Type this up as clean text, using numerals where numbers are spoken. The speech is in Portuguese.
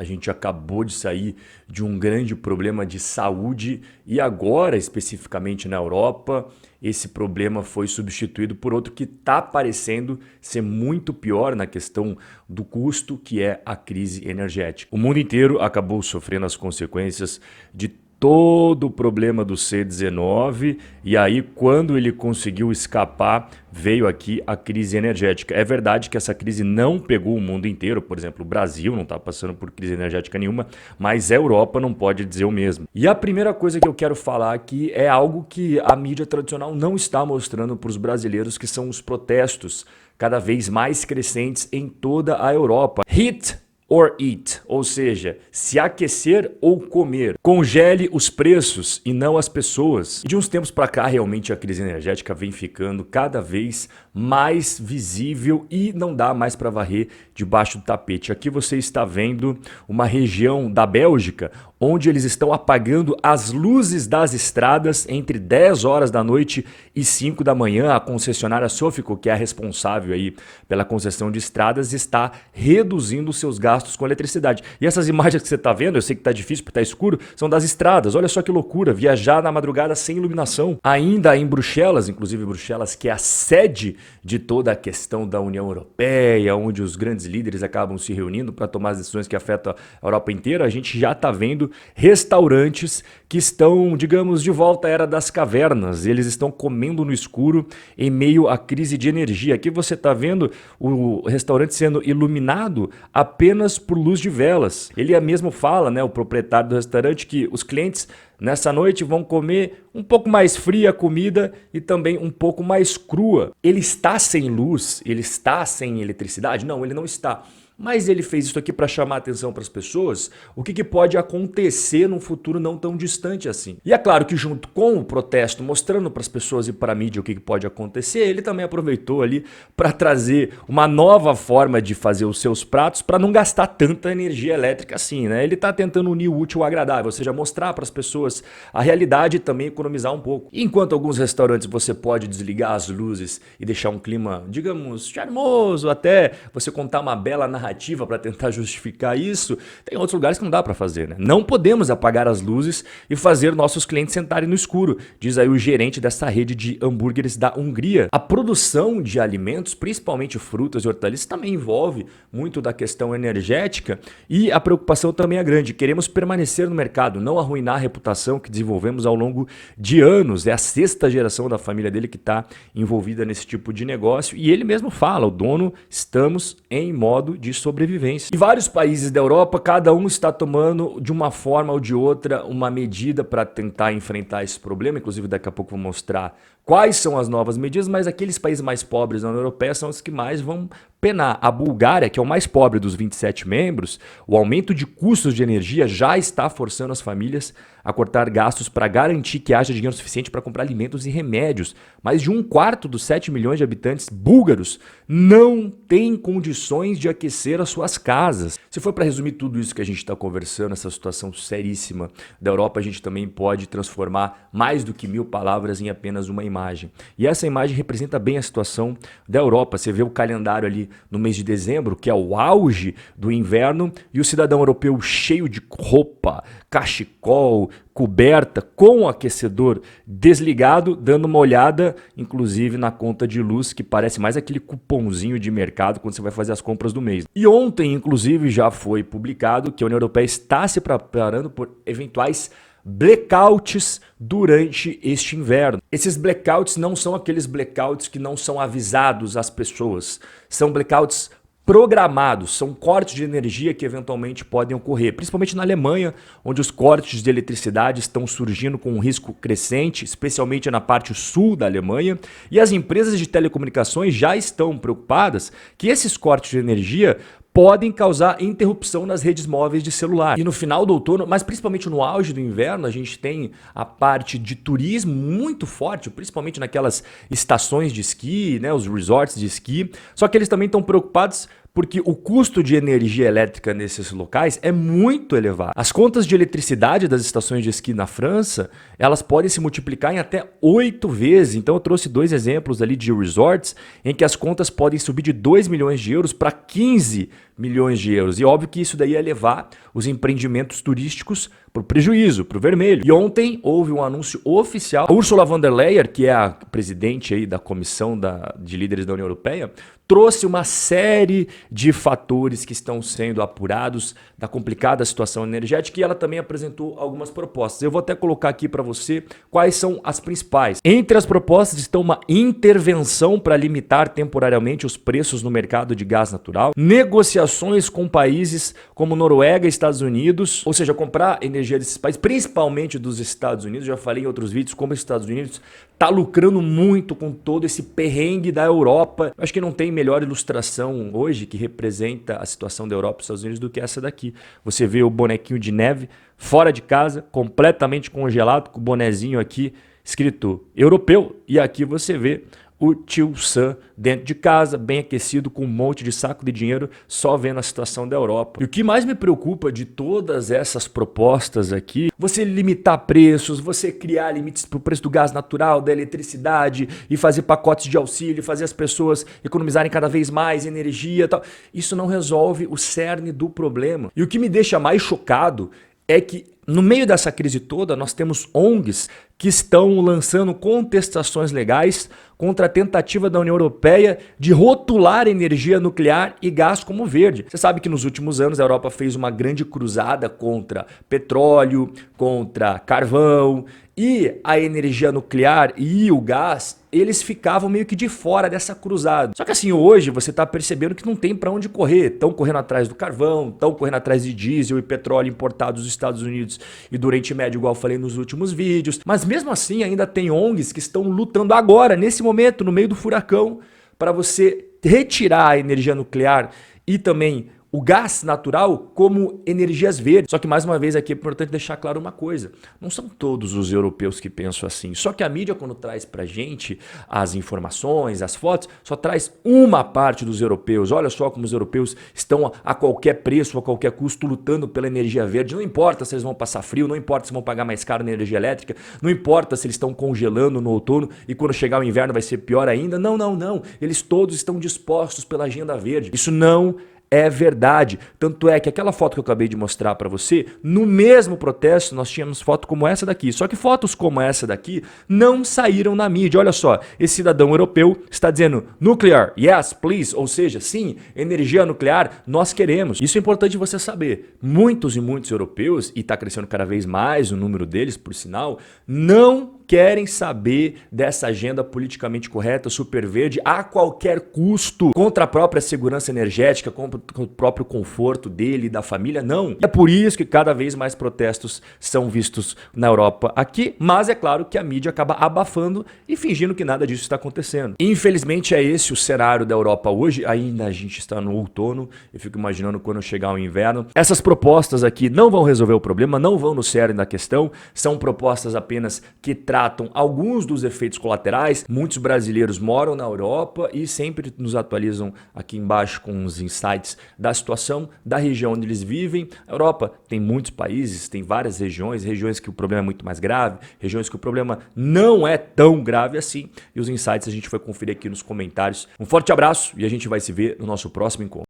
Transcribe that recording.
A gente acabou de sair de um grande problema de saúde e agora, especificamente na Europa, esse problema foi substituído por outro que está parecendo ser muito pior na questão do custo, que é a crise energética. O mundo inteiro acabou sofrendo as consequências de todo o problema do C-19 e aí quando ele conseguiu escapar, veio aqui a crise energética. É verdade que essa crise não pegou o mundo inteiro, por exemplo, o Brasil não está passando por crise energética nenhuma, mas a Europa não pode dizer o mesmo. E a primeira coisa que eu quero falar aqui é algo que a mídia tradicional não está mostrando para os brasileiros, que são os protestos cada vez mais crescentes em toda a Europa. Heat or eat, ou seja, se aquecer ou comer. Congele os preços e não as pessoas. E de uns tempos para cá, realmente a crise energética vem ficando cada vez mais visível e não dá mais para varrer debaixo do tapete. Aqui você está vendo uma região da Bélgica onde eles estão apagando as luzes das estradas entre 10 horas da noite e 5 da manhã. A concessionária Sofico, que é a responsável aí pela concessão de estradas, está reduzindo seus gastos com eletricidade. E essas imagens que você está vendo, eu sei que está difícil porque está escuro, são das estradas. Olha só que loucura, viajar na madrugada sem iluminação. Ainda em Bruxelas, inclusive Bruxelas, que é a sede de toda a questão da União Europeia, onde os grandes líderes acabam se reunindo para tomar as decisões que afetam a Europa inteira, a gente já está vendo restaurantes que estão, digamos, de volta à era das cavernas. Eles estão comendo no escuro em meio à crise de energia. Aqui você está vendo o restaurante sendo iluminado apenas por luz de velas. Ele mesmo fala, né, o proprietário do restaurante, que os clientes nessa noite vão comer um pouco mais fria a comida e também um pouco mais crua. Ele está sem luz? Ele está sem eletricidade? Não, ele não está. Mas ele fez isso aqui para chamar a atenção para as pessoas, o que pode acontecer num futuro não tão distante assim. E é claro que junto com o protesto, mostrando para as pessoas e para a mídia o que pode acontecer, ele também aproveitou ali para trazer uma nova forma de fazer os seus pratos para não gastar tanta energia elétrica assim, né? Ele está tentando unir o útil ao agradável, ou seja, mostrar para as pessoas a realidade e também economizar um pouco. Enquanto alguns restaurantes você pode desligar as luzes e deixar um clima, digamos, charmoso, até você contar uma bela narrativa para tentar justificar isso, tem outros lugares que não dá para fazer, né? Não podemos apagar as luzes e fazer nossos clientes sentarem no escuro, diz aí o gerente dessa rede de hambúrgueres da Hungria. A produção de alimentos, principalmente frutas e hortaliças, também envolve muito da questão energética e a preocupação também é grande. Queremos permanecer no mercado, não arruinar a reputação que desenvolvemos ao longo de anos. É a sexta geração da família dele que está envolvida nesse tipo de negócio e ele mesmo fala, o dono, estamos em modo de sobrevivência. E vários países da Europa, cada um está tomando de uma forma ou de outra uma medida para tentar enfrentar esse problema. Inclusive daqui a pouco vou mostrar quais são as novas medidas, mas aqueles países mais pobres da União Europeia são os que mais vão penar. A Bulgária, que é o mais pobre dos 27 membros, o aumento de custos de energia já está forçando as famílias a cortar gastos para garantir que haja dinheiro suficiente para comprar alimentos e remédios. Mais de um quarto dos 7 milhões de habitantes búlgaros não tem condições de aquecer as suas casas. Se for para resumir tudo isso que a gente está conversando, essa situação seríssima da Europa, a gente também pode transformar mais do que 1000 palavras em apenas uma imagem. E essa imagem representa bem a situação da Europa. Você vê o calendário ali no mês de dezembro, que é o auge do inverno, e o cidadão europeu cheio de roupa, cachecol, coberta, com o aquecedor desligado, dando uma olhada, inclusive, na conta de luz, que parece mais aquele cupomzinho de mercado quando você vai fazer as compras do mês. E ontem, inclusive, já foi publicado que a União Europeia está se preparando por eventuais blackouts durante este inverno. Esses blackouts não são aqueles blackouts que não são avisados às pessoas, são blackouts programados, são cortes de energia que eventualmente podem ocorrer, principalmente na Alemanha, onde os cortes de eletricidade estão surgindo com um risco crescente, especialmente na parte sul da Alemanha, e as empresas de telecomunicações já estão preocupadas que esses cortes de energia podem causar interrupção nas redes móveis de celular. E no final do outono, mas principalmente no auge do inverno, a gente tem a parte de turismo muito forte, principalmente naquelas estações de esqui, né, os resorts de esqui. Só que eles também estão preocupados porque o custo de energia elétrica nesses locais é muito elevado. As contas de eletricidade das estações de esqui na França, elas podem se multiplicar em até 8 vezes. Então eu trouxe 2 exemplos ali de resorts em que as contas podem subir de 2 milhões de euros para 15 milhões de euros. E óbvio que isso daí ia levar os empreendimentos turísticos para o prejuízo, para o vermelho. E ontem houve um anúncio oficial. A Ursula von der Leyen, que é a presidente aí da Comissão de Líderes da União Europeia, trouxe uma série de fatores que estão sendo apurados da complicada situação energética e ela também apresentou algumas propostas. Eu vou até colocar aqui para você quais são as principais. Entre as propostas estão uma intervenção para limitar temporariamente os preços no mercado de gás natural, negociações com países como Noruega e Estados Unidos, ou seja, comprar energia desses países, principalmente dos Estados Unidos. Já falei em outros vídeos como os Estados Unidos está lucrando muito com todo esse perrengue da Europa. Eu acho que não tem melhor ilustração hoje que representa a situação da Europa e dos Estados Unidos do que essa daqui. Você vê o bonequinho de neve fora de casa, completamente congelado, com o bonezinho aqui escrito europeu, e aqui você vê o tio Sam dentro de casa, bem aquecido, com um monte de saco de dinheiro, só vendo a situação da Europa. E o que mais me preocupa de todas essas propostas aqui, você limitar preços, você criar limites para o preço do gás natural, da eletricidade, e fazer pacotes de auxílio, fazer as pessoas economizarem cada vez mais energia e tal. Isso não resolve o cerne do problema. E o que me deixa mais chocado é que no meio dessa crise toda, nós temos ONGs que estão lançando contestações legais contra a tentativa da União Europeia de rotular energia nuclear e gás como verde. Você sabe que nos últimos anos a Europa fez uma grande cruzada contra petróleo, contra carvão, e a energia nuclear e o gás, eles ficavam meio que de fora dessa cruzada. Só que assim, hoje você está percebendo que não tem para onde correr. Estão correndo atrás do carvão, estão correndo atrás de diesel e petróleo importados dos Estados Unidos e do Oriente Médio, igual eu falei nos últimos vídeos. Mas mesmo assim, ainda tem ONGs que estão lutando agora, nesse momento, no meio do furacão, para você retirar a energia nuclear e também o gás natural como energias verdes. Só que mais uma vez aqui é importante deixar claro uma coisa. Não são todos os europeus que pensam assim. Só que a mídia, quando traz pra gente as informações, as fotos, só traz uma parte dos europeus. Olha só como os europeus estão a qualquer preço, a qualquer custo, lutando pela energia verde. Não importa se eles vão passar frio, não importa se vão pagar mais caro na energia elétrica, não importa se eles estão congelando no outono e quando chegar o inverno vai ser pior ainda. Não, não, não. Eles todos estão dispostos pela agenda verde. Isso não é verdade. Tanto é que aquela foto que eu acabei de mostrar para você, no mesmo protesto nós tínhamos foto como essa daqui. Só que fotos como essa daqui não saíram na mídia. Olha só, esse cidadão europeu está dizendo nuclear, yes, please. Ou seja, sim, energia nuclear nós queremos. Isso é importante você saber. Muitos e muitos europeus, e está crescendo cada vez mais o número deles, por sinal, não querem saber dessa agenda politicamente correta, super verde, a qualquer custo, contra a própria segurança energética, contra o próprio conforto dele e da família, não. E é por isso que cada vez mais protestos são vistos na Europa aqui, mas é claro que a mídia acaba abafando e fingindo que nada disso está acontecendo. Infelizmente é esse o cenário da Europa hoje, ainda a gente está no outono, eu fico imaginando quando chegar o inverno. Essas propostas aqui não vão resolver o problema, não vão no cerne da questão, são propostas apenas que tratam alguns dos efeitos colaterais. Muitos brasileiros moram na Europa e sempre nos atualizam aqui embaixo com os insights da situação da região onde eles vivem. A Europa tem muitos países, tem várias regiões, regiões que o problema é muito mais grave, regiões que o problema não é tão grave assim. E os insights a gente vai conferir aqui nos comentários. Um forte abraço e a gente vai se ver no nosso próximo encontro.